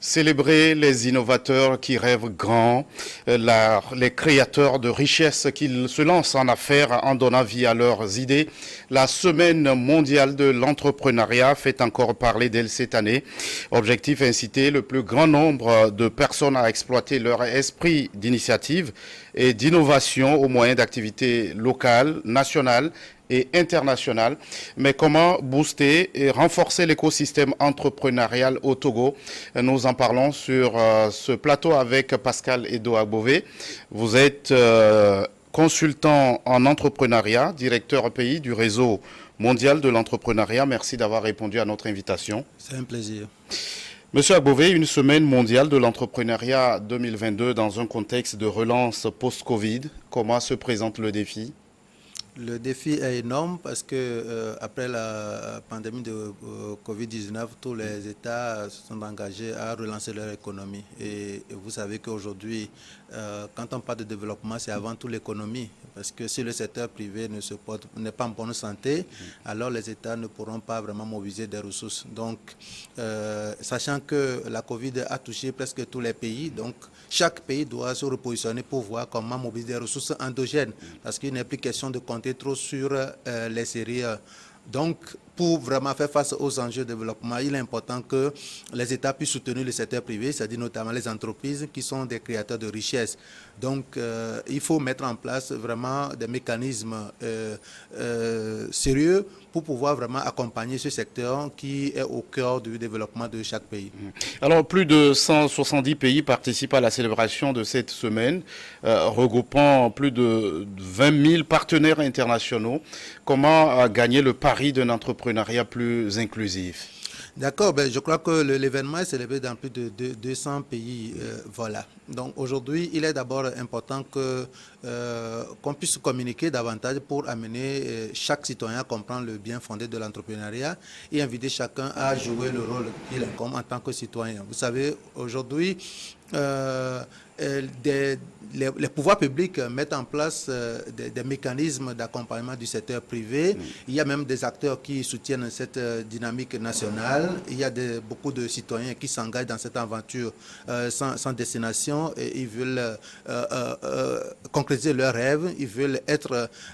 Célébrer les innovateurs qui rêvent grand, les créateurs de richesses qui se lancent en affaires en donnant vie à leurs idées. La Semaine mondiale de l'entrepreneuriat fait encore parler d'elle cette année. Objectif, inciter le plus grand nombre de personnes à exploiter leur esprit d'initiative et d'innovation au moyen d'activités locales, nationales et internationales. Mais comment booster et renforcer l'écosystème entrepreneurial au Togo? Nous en parlons sur ce plateau avec Pascal Edo-Agbové. Vous êtes consultant en entrepreneuriat, directeur pays du réseau mondial de l'entrepreneuriat. Merci d'avoir répondu à notre invitation. C'est un plaisir. Monsieur Agbové, une semaine mondiale de l'entrepreneuriat 2022 dans un contexte de relance post-Covid. Comment se présente le défi? Le défi est énorme parce que après la pandémie de Covid-19, tous les États se sont engagés à relancer leur économie. Et vous savez qu'aujourd'hui, quand on parle de développement, c'est avant tout l'économie. Parce que si le secteur privé n'est pas en bonne santé, alors les États ne pourront pas vraiment mobiliser des ressources. Donc, sachant que la Covid a touché presque tous les pays, donc chaque pays doit se repositionner pour voir comment mobiliser des ressources endogènes. Parce qu'il n'est plus question de compter trop sur les séries. Donc, pour vraiment faire face aux enjeux de développement, il est important que les États puissent soutenir le secteur privé, c'est-à-dire notamment les entreprises qui sont des créateurs de richesses. Donc, il faut mettre en place vraiment des mécanismes sérieux pour pouvoir vraiment accompagner ce secteur qui est au cœur du développement de chaque pays. Alors, plus de 170 pays participent à la célébration de cette semaine, regroupant plus de 20 000 partenaires internationaux. Comment gagner le pari d'un entrepreneuriat plus inclusif? D'accord, je crois que l'événement est célébré dans plus de 200 pays. Voilà. Donc aujourd'hui, il est d'abord important qu'on puisse communiquer davantage pour amener chaque citoyen à comprendre le bien fondé de l'entrepreneuriat et inviter chacun à jouer le rôle qu'il incombe en tant que citoyen. Vous savez, aujourd'hui, les pouvoirs publics mettent en place des mécanismes d'accompagnement du secteur privé. Il y a même des acteurs qui soutiennent cette dynamique nationale. Il y a beaucoup de citoyens qui s'engagent dans cette aventure sans destination et ils veulent concrétiser leurs rêves, ils veulent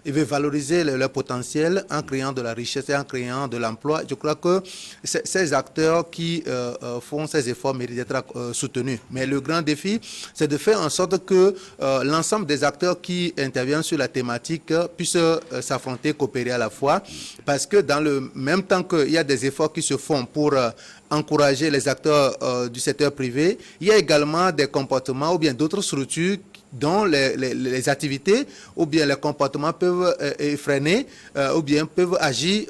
valoriser leur potentiel en créant de la richesse et en créant de l'emploi. Je crois que ces acteurs qui font ces efforts méritent d'être soutenus. Mais le grand défi, c'est de faire en sorte que l'ensemble des acteurs qui interviennent sur la thématique puissent s'affronter, coopérer à la fois, parce que dans le même temps qu'il y a des efforts qui se font pour encourager les acteurs du secteur privé, il y a également des comportements ou bien d'autres structures dont les activités ou bien les comportements peuvent freiner ou bien peuvent agir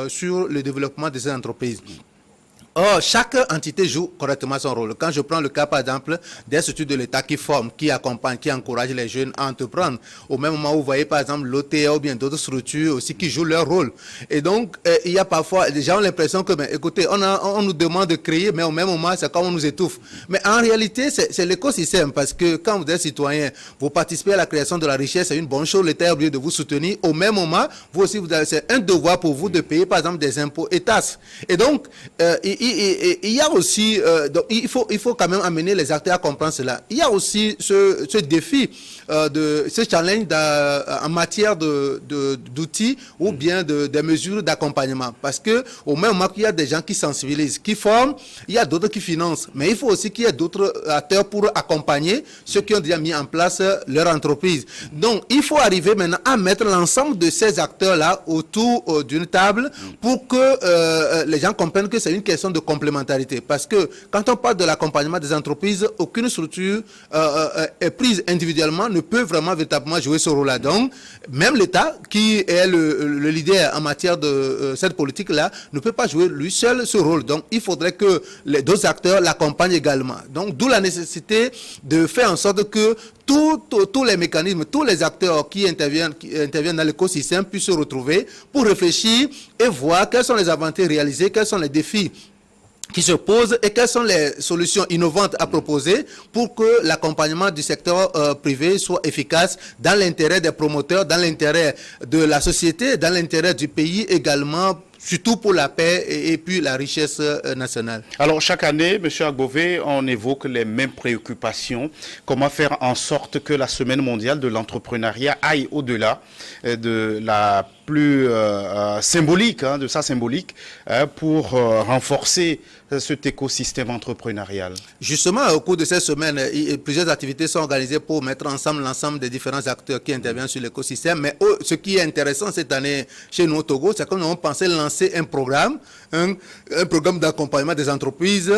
sur le développement de ces entreprises. Or, chaque entité joue correctement son rôle. Quand je prends le cas, par exemple, des structures de l'État qui forment, qui accompagnent, qui encouragent les jeunes à entreprendre, au même moment où vous voyez, par exemple, l'OTA ou bien d'autres structures aussi qui jouent leur rôle. Et donc, il y a parfois, les gens ont l'impression que, écoutez, on nous demande de créer, mais au même moment, c'est comme on nous étouffe. Mais en réalité, c'est l'écosystème, parce que quand vous êtes citoyen, vous participez à la création de la richesse, c'est une bonne chose, l'État est obligé de vous soutenir. Au même moment, vous aussi, c'est un devoir pour vous de payer, par exemple, des impôts et taxes. Et donc, il y a aussi, donc il faut quand même amener les acteurs à comprendre cela. Il y a aussi ce défi, ce challenge en matière d'outils ou bien des mesures d'accompagnement. Parce que au même moment qu'il y a des gens qui sensibilisent, qui forment, il y a d'autres qui financent. Mais il faut aussi qu'il y ait d'autres acteurs pour accompagner ceux qui ont déjà mis en place leur entreprise. Donc, il faut arriver maintenant à mettre l'ensemble de ces acteurs-là autour d'une table pour que les gens comprennent que c'est une question de complémentarité. Parce que quand on parle de l'accompagnement des entreprises, aucune structure prise individuellement ne peut vraiment véritablement jouer ce rôle-là. Donc, même l'État, qui est le leader en matière de cette politique-là, ne peut pas jouer lui seul ce rôle. Donc, il faudrait que les deux acteurs l'accompagnent également. Donc, d'où la nécessité de faire en sorte que tous les mécanismes, tous les acteurs qui interviennent dans l'écosystème puissent se retrouver pour réfléchir et voir quels sont les avantages réalisés, quels sont les défis qui se posent et quelles sont les solutions innovantes à proposer pour que l'accompagnement du secteur privé soit efficace dans l'intérêt des promoteurs, dans l'intérêt de la société, dans l'intérêt du pays également, surtout pour la paix et puis la richesse nationale. Alors, chaque année, M. Agbové, on évoque les mêmes préoccupations. Comment faire en sorte que la Semaine mondiale de l'entrepreneuriat aille au-delà de la plus symbolique, de sa symbolique, pour renforcer cet écosystème entrepreneurial? Justement, au cours de cette semaine, plusieurs activités sont organisées pour mettre ensemble l'ensemble des différents acteurs qui interviennent sur l'écosystème. Mais ce qui est intéressant cette année chez nous au Togo, c'est que nous avons pensé lancer un programme d'accompagnement des entreprises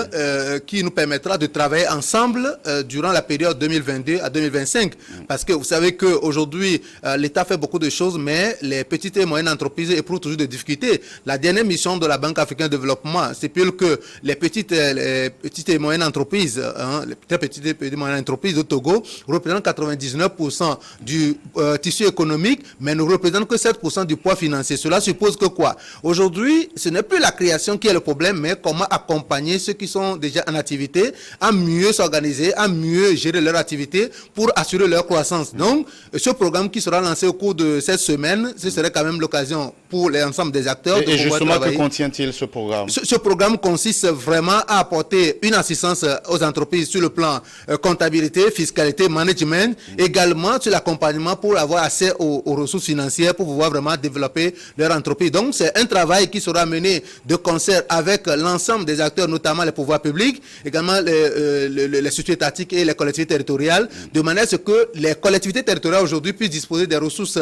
qui nous permettra de travailler ensemble durant la période 2022 à 2025. Parce que vous savez qu'aujourd'hui, l'État fait beaucoup de choses, mais les petites et moyennes entreprises éprouvent toujours des difficultés. La dernière mission de la Banque africaine de développement stipule que les petites et moyennes entreprises, les très petites et moyennes entreprises au Togo représentent 99% du tissu économique, mais ne représentent que 7% du poids financier. Cela suppose que quoi? Aujourd'hui, ce n'est plus la création qui est le problème, mais comment accompagner ceux qui sont déjà en activité à mieux s'organiser, à mieux gérer leur activité pour assurer leur croissance. Donc, ce programme qui sera lancé au cours de cette semaine, ce serait quand même l'occasion pour l'ensemble des acteurs de pouvoir justement, travailler. que contient-il ce programme? Ce programme consiste vraiment à apporter une assistance aux entreprises sur le plan comptabilité, fiscalité, management, également sur l'accompagnement pour avoir accès aux ressources financières pour pouvoir vraiment développer leur entreprise. Donc, c'est un travail qui sera mené de concert avec l'ensemble des acteurs, notamment les pouvoirs publics, également les structures étatiques et les collectivités territoriales, de manière à ce que les collectivités territoriales aujourd'hui puissent disposer des ressources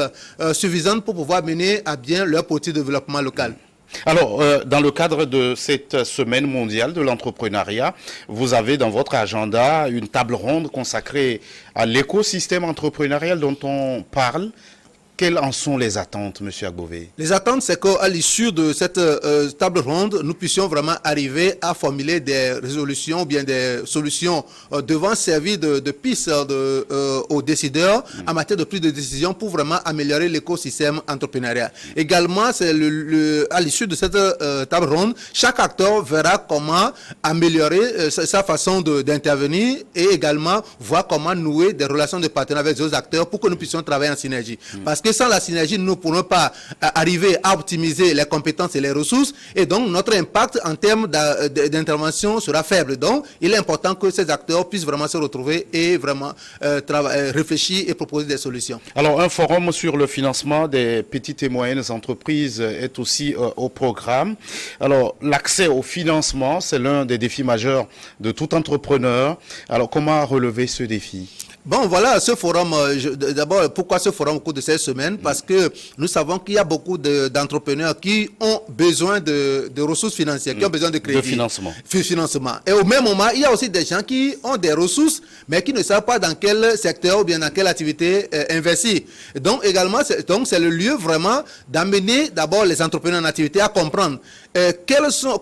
suffisantes pour pouvoir mener à bien leur politique de développement local. Alors, dans le cadre de cette semaine mondiale de l'entrepreneuriat, vous avez dans votre agenda une table ronde consacrée à l'écosystème entrepreneurial dont on parle. Quelles en sont les attentes, M. Agbové? Les attentes, c'est qu'à l'issue de cette table ronde, nous puissions vraiment arriver à formuler des résolutions ou bien des solutions devant servir de piste aux décideurs en matière de prise de décision pour vraiment améliorer l'écosystème entrepreneurial. Également, c'est à l'issue de cette table ronde, chaque acteur verra comment améliorer sa façon d'intervenir et également voir comment nouer des relations de partenariat avec les autres acteurs pour que nous puissions travailler en synergie. Parce que sans la synergie, nous ne pourrons pas arriver à optimiser les compétences et les ressources et donc notre impact en termes d'intervention sera faible. Donc, il est important que ces acteurs puissent vraiment se retrouver et vraiment réfléchir et proposer des solutions. Alors, un forum sur le financement des petites et moyennes entreprises est aussi au programme. Alors, l'accès au financement, c'est l'un des défis majeurs de tout entrepreneur. Alors, comment relever ce défi? Bon, voilà, ce forum, d'abord, pourquoi ce forum au cours de cette semaine? Parce que nous savons qu'il y a beaucoup d'entrepreneurs qui ont besoin de ressources financières, qui ont besoin de crédit. De financement. Financement. Et au même moment, il y a aussi des gens qui ont des ressources, mais qui ne savent pas dans quel secteur ou bien dans quelle activité investir. Donc, également, c'est le lieu vraiment d'amener d'abord les entrepreneurs en activité à comprendre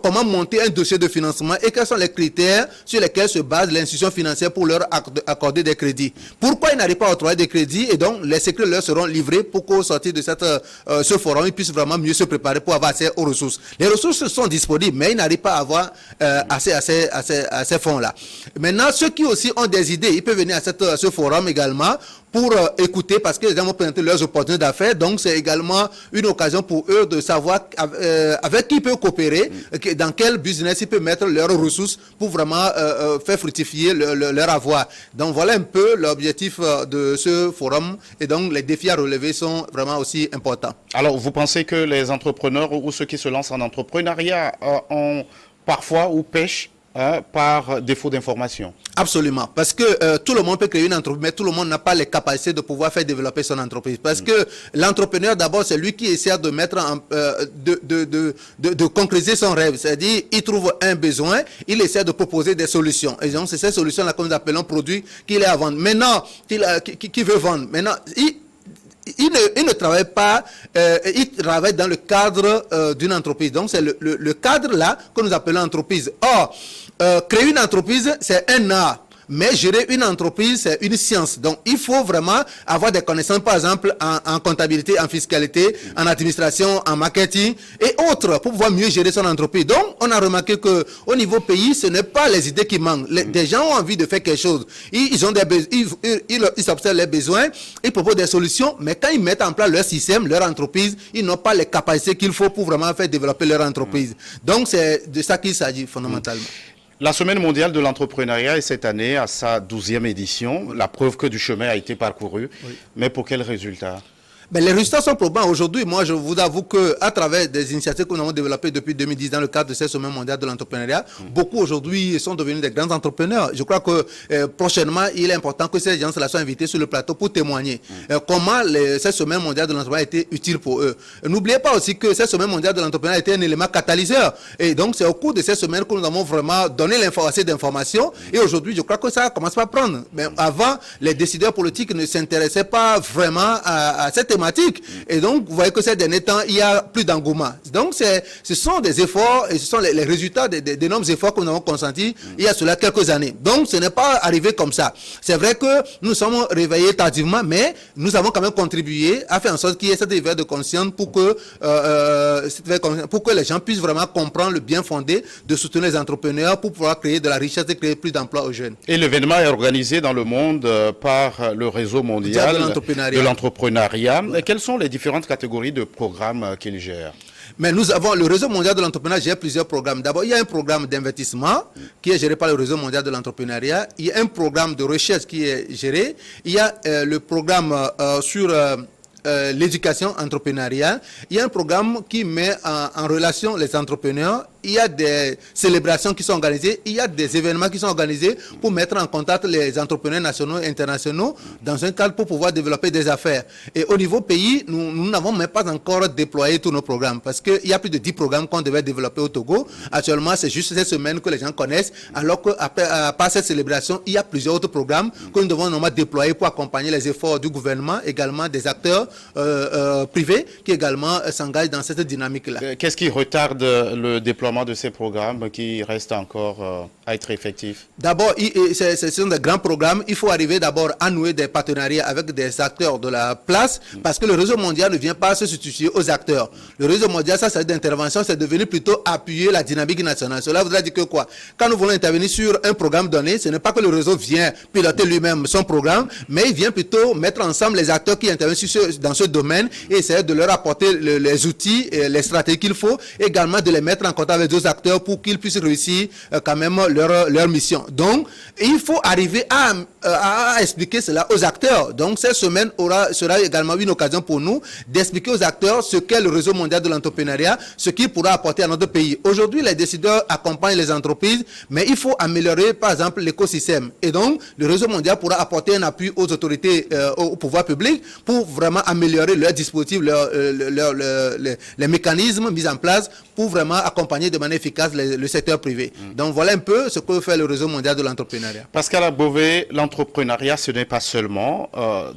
comment monter un dossier de financement et quels sont les critères sur lesquels se base l'institution financière pour leur accorder des crédits. Pourquoi ils n'arrivent pas à octroyer des crédits et donc les secrets leur seront livrés pour qu'au sortir de ce forum, ils puissent vraiment mieux se préparer pour avoir accès aux ressources. Les ressources sont disponibles, mais ils n'arrivent pas à avoir accès à ces fonds-là. Maintenant, ceux qui aussi ont des idées, ils peuvent venir à ce forum également pour écouter parce que les gens vont présenter leurs opportunités d'affaires. Donc, c'est également une occasion pour eux de savoir avec qui ils peuvent coopérer, dans quel business ils peuvent mettre leurs ressources pour vraiment faire fructifier leur avoir. Donc, voilà un peu l'objectif de ce forum. Et donc, les défis à relever sont vraiment aussi importants. Alors, vous pensez que les entrepreneurs ou ceux qui se lancent en entrepreneuriat ont parfois ou pêchent par défaut d'information? Absolument, parce que tout le monde peut créer une entreprise, mais tout le monde n'a pas les capacités de pouvoir faire développer son entreprise. Parce que l'entrepreneur, d'abord, c'est lui qui essaie de mettre de concrétiser son rêve. C'est-à-dire, il trouve un besoin, il essaie de proposer des solutions. Et donc, c'est ces solutions-là que nous appelons produits qu'il est à vendre. Maintenant, qui veut vendre. Maintenant, il ne travaille pas, il travaille dans le cadre d'une entreprise. Donc, c'est le cadre-là que nous appelons entreprise. Or, créer une entreprise, c'est un art. Mais gérer une entreprise, c'est une science. Donc, il faut vraiment avoir des connaissances, par exemple, en comptabilité, en fiscalité, en administration, en marketing et autres pour pouvoir mieux gérer son entreprise. Donc, on a remarqué que au niveau pays, ce n'est pas les idées qui manquent. Des gens ont envie de faire quelque chose. Ils ont ils observent les besoins, ils proposent des solutions, mais quand ils mettent en place leur système, leur entreprise, ils n'ont pas les capacités qu'il faut pour vraiment faire développer leur entreprise. Donc, c'est de ça qu'il s'agit fondamentalement. La Semaine mondiale de l'entrepreneuriat est cette année à sa 12e édition. La preuve que du chemin a été parcouru. Oui. Mais pour quel résultat? Ben, les résultats sont probants. Aujourd'hui, moi, je vous avoue qu'à travers des initiatives que nous avons développées depuis 2010 dans le cadre de cette Semaine mondiale de l'entrepreneuriat, beaucoup aujourd'hui sont devenus des grands entrepreneurs. Je crois que prochainement, il est important que ces gens-là soient invités sur le plateau pour témoigner comment cette Semaine mondiale de l'entrepreneuriat a été utile pour eux. N'oubliez pas aussi que cette Semaine mondiale de l'entrepreneuriat a été un élément catalyseur. Et donc, c'est au cours de cette semaine que nous avons vraiment donné assez d'informations. Et aujourd'hui, je crois que ça commence à prendre. Mais avant, les décideurs politiques ne s'intéressaient pas vraiment à cette thématique. Et donc, vous voyez que ces derniers temps, il y a plus d'engouement. Donc, ce sont des efforts et ce sont les résultats d'énormes efforts que nous avons consentis il y a cela quelques années. Donc, ce n'est pas arrivé comme ça. C'est vrai que nous sommes réveillés tardivement, mais nous avons quand même contribué à faire en sorte qu'il y ait cet éveil de conscience pour que les gens puissent vraiment comprendre le bien fondé de soutenir les entrepreneurs pour pouvoir créer de la richesse et créer plus d'emplois aux jeunes. Et l'événement est organisé dans le monde par le réseau mondial de l'entrepreneuriat. Quelles sont les différentes catégories de programmes qu'il gère? Mais nous avons le réseau mondial de l'entrepreneuriat gère plusieurs programmes. D'abord, il y a un programme d'investissement qui est géré par le réseau mondial de l'entrepreneuriat. Il y a un programme de recherche qui est géré. Il y a le programme sur l'éducation entrepreneuriale. Il y a un programme qui met en relation les entrepreneurs. Il y a des célébrations qui sont organisées, il y a des événements qui sont organisés pour mettre en contact les entrepreneurs nationaux et internationaux dans un cadre pour pouvoir développer des affaires. Et au niveau pays, nous n'avons même pas encore déployé tous nos programmes parce qu'il y a plus de 10 programmes qu'on devait développer au Togo. Actuellement, c'est juste cette semaine que les gens connaissent, alors qu'après cette célébration, il y a plusieurs autres programmes que nous devons normalement déployer pour accompagner les efforts du gouvernement, également des acteurs privés qui également s'engagent dans cette dynamique-là. Qu'est-ce qui retarde le déploiement de ces programmes qui restent encore à être effectifs? D'abord, ce sont des grands programmes. Il faut arriver d'abord à nouer des partenariats avec des acteurs de la place parce que le réseau mondial ne vient pas se substituer aux acteurs. Le réseau mondial, ça c'est d'intervention, c'est devenu plutôt appuyer la dynamique nationale. Cela voudrait dire que quoi? Quand nous voulons intervenir sur un programme donné, ce n'est pas que le réseau vient piloter lui-même son programme, mais il vient plutôt mettre ensemble les acteurs qui interviennent dans ce domaine et essayer de leur apporter les outils et les stratégies qu'il faut, également de les mettre en contact avec d'autres acteurs pour qu'ils puissent réussir quand même leur mission. Donc, il faut arriver à expliquer cela aux acteurs. Donc, cette semaine sera également une occasion pour nous d'expliquer aux acteurs ce qu'est le réseau mondial de l'entrepreneuriat, ce qu'il pourra apporter à notre pays. Aujourd'hui, les décideurs accompagnent les entreprises, mais il faut améliorer, par exemple, l'écosystème. Et donc, le réseau mondial pourra apporter un appui aux autorités, au pouvoir public, pour vraiment améliorer leurs dispositifs, les mécanismes mis en place pour vraiment accompagner de manière efficace le secteur privé. Donc voilà un peu ce que fait le réseau mondial de l'entrepreneuriat. Pascal Abové, l'entrepreneuriat, ce n'est pas seulement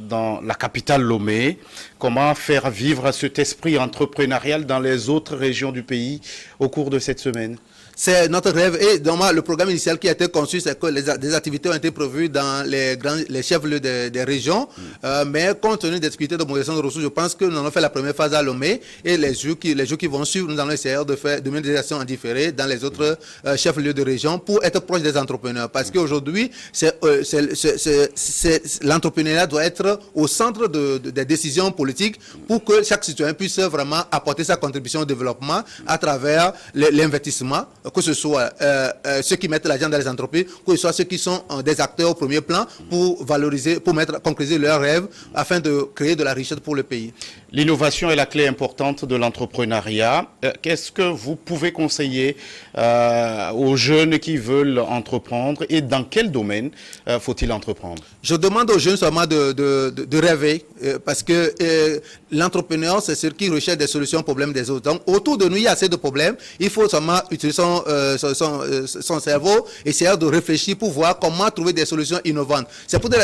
dans la capitale Lomé. Comment faire vivre cet esprit entrepreneurial dans les autres régions du pays au cours de cette semaine? C'est notre rêve et donc, le programme initial qui a été conçu, c'est que des activités ont été prévues dans les chefs-lieux des régions, mais compte tenu des difficultés de mobilisation de ressources, je pense que nous allons faire la première phase à Lomé et les jours qui vont suivre, nous allons essayer de mener des actions en différé dans les autres chefs-lieux de région pour être proche des entrepreneurs. Parce qu'aujourd'hui, l'entrepreneuriat doit être au centre des décisions politiques pour que chaque citoyen puisse vraiment apporter sa contribution au développement à travers l'investissement, que ce soit ceux qui mettent l'argent dans les entreprises, que ce soit ceux qui sont des acteurs au premier plan pour valoriser, pour concrétiser leurs rêves afin de créer de la richesse pour le pays. L'innovation est la clé importante de l'entrepreneuriat. Qu'est-ce que vous pouvez conseiller aux jeunes qui veulent entreprendre et dans quel domaine faut-il entreprendre? Je demande aux jeunes seulement de rêver parce que l'entrepreneur, c'est celui qui recherche des solutions aux problèmes des autres. Donc, autour de nous, il y a assez de problèmes. Il faut seulement utiliser son cerveau, essayer de réfléchir pour voir comment trouver des solutions innovantes. C'est pour des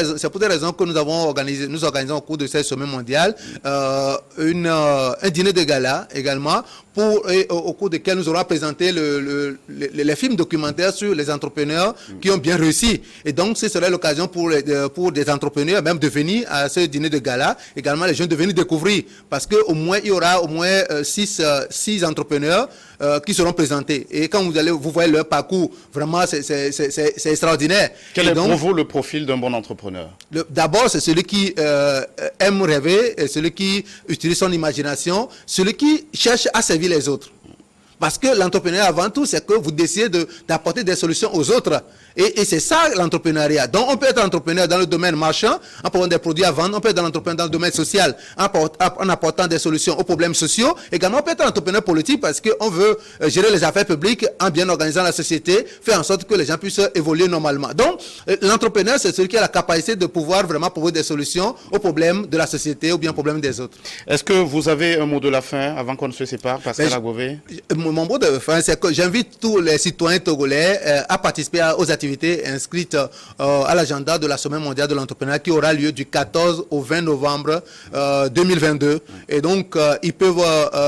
raisons que nous organisons au cours de cette semaine mondiale un dîner de gala également au cours desquels nous aurons présenté les films documentaires sur les entrepreneurs qui ont bien réussi. Et donc, ce serait l'occasion pour des entrepreneurs même de venir à ce dîner de gala, également les jeunes de venir découvrir, parce qu'au moins, il y aura au moins 6 entrepreneurs qui seront présentés. Et quand vous voyez leur parcours, vraiment, c'est extraordinaire. Quel est pour vous le profil d'un bon entrepreneur? D'abord, c'est celui qui aime rêver, celui qui utilise son imagination, celui qui cherche à servir les autres. Parce que l'entrepreneuriat, avant tout, c'est que vous décidez d'apporter des solutions aux autres. Et c'est ça l'entrepreneuriat. Donc, on peut être entrepreneur dans le domaine marchand, en proposant des produits à vendre. On peut être entrepreneur dans le domaine social, en apportant des solutions aux problèmes sociaux. Également, on peut être entrepreneur politique parce qu'on veut gérer les affaires publiques en bien organisant la société, faire en sorte que les gens puissent évoluer normalement. Donc, l'entrepreneur, c'est celui qui a la capacité de pouvoir vraiment proposer des solutions aux problèmes de la société ou bien aux problèmes des autres. Est-ce que vous avez un mot de la fin avant qu'on ne se sépare, Pascal Agbové? Mon mot de fin, c'est que j'invite tous les citoyens togolais à participer aux activités inscrites à l'agenda de la Semaine mondiale de l'entrepreneuriat qui aura lieu du 14 au 20 novembre 2022. Et donc, ils peuvent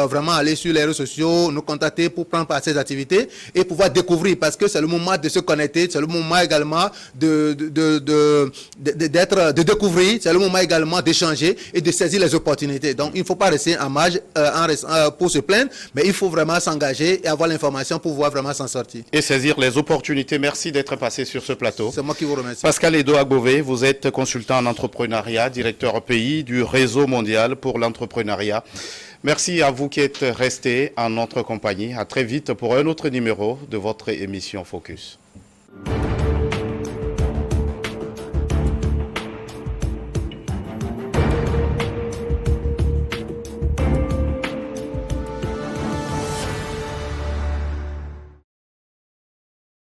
vraiment aller sur les réseaux sociaux, nous contacter pour prendre part à ces activités et pouvoir découvrir, parce que c'est le moment de se connecter, c'est le moment également de découvrir, c'est le moment également d'échanger et de saisir les opportunités. Donc, il ne faut pas rester en marge pour se plaindre, mais il faut vraiment s'engager et avoir l'information pour pouvoir vraiment s'en sortir. Et saisir les opportunités. Merci d'être passé sur ce plateau. C'est moi qui vous remercie. Pascal Edo Agbové, vous êtes consultant en entrepreneuriat, directeur pays du Réseau mondial pour l'entrepreneuriat. Merci à vous qui êtes restés en notre compagnie. À très vite pour un autre numéro de votre émission Focus.